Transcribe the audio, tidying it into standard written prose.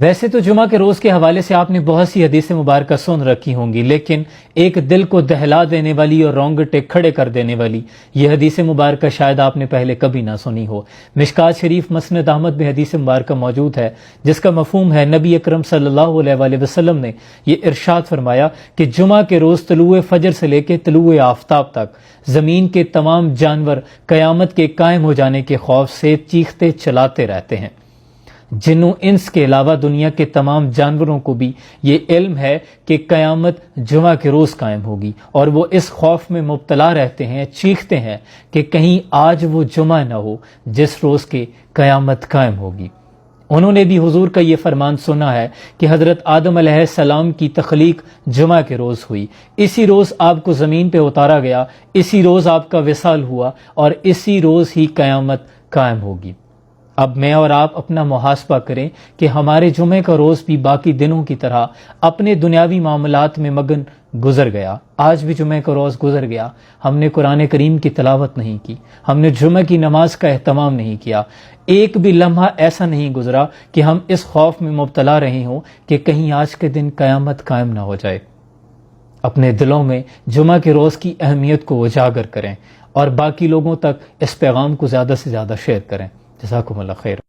ویسے تو جمعہ کے روز کے حوالے سے آپ نے بہت سی حدیث مبارکہ سن رکھی ہوں گی، لیکن ایک دل کو دہلا دینے والی اور رونگٹے کھڑے کر دینے والی یہ حدیث مبارکہ شاید آپ نے پہلے کبھی نہ سنی ہو۔ مشکوٰۃ شریف مسند احمد میں حدیث مبارکہ موجود ہے جس کا مفہوم ہے نبی اکرم صلی اللہ علیہ وآلہ وسلم نے یہ ارشاد فرمایا کہ جمعہ کے روز طلوع فجر سے لے کے طلوع آفتاب تک زمین کے تمام جانور قیامت کے قائم ہو جانے کے خوف سے چیختے چلاتے رہتے ہیں۔ جنوں انس کے علاوہ دنیا کے تمام جانوروں کو بھی یہ علم ہے کہ قیامت جمعہ کے روز قائم ہوگی، اور وہ اس خوف میں مبتلا رہتے ہیں، چیختے ہیں کہ کہیں آج وہ جمعہ نہ ہو جس روز کے قیامت قائم ہوگی۔ انہوں نے بھی حضور کا یہ فرمان سنا ہے کہ حضرت آدم علیہ السلام کی تخلیق جمعہ کے روز ہوئی، اسی روز آپ کو زمین پہ اتارا گیا، اسی روز آپ کا وصال ہوا، اور اسی روز ہی قیامت قائم ہوگی۔ اب میں اور آپ اپنا محاسبہ کریں کہ ہمارے جمعے کا روز بھی باقی دنوں کی طرح اپنے دنیاوی معاملات میں مگن گزر گیا۔ آج بھی جمعے کا روز گزر گیا، ہم نے قرآن کریم کی تلاوت نہیں کی، ہم نے جمعہ کی نماز کا اہتمام نہیں کیا، ایک بھی لمحہ ایسا نہیں گزرا کہ ہم اس خوف میں مبتلا رہے ہوں کہ کہیں آج کے دن قیامت قائم نہ ہو جائے۔ اپنے دلوں میں جمعہ کے روز کی اہمیت کو اجاگر کریں اور باقی لوگوں تک اس پیغام کو زیادہ سے زیادہ شیئر کریں۔ جزاکم اللہ خیر۔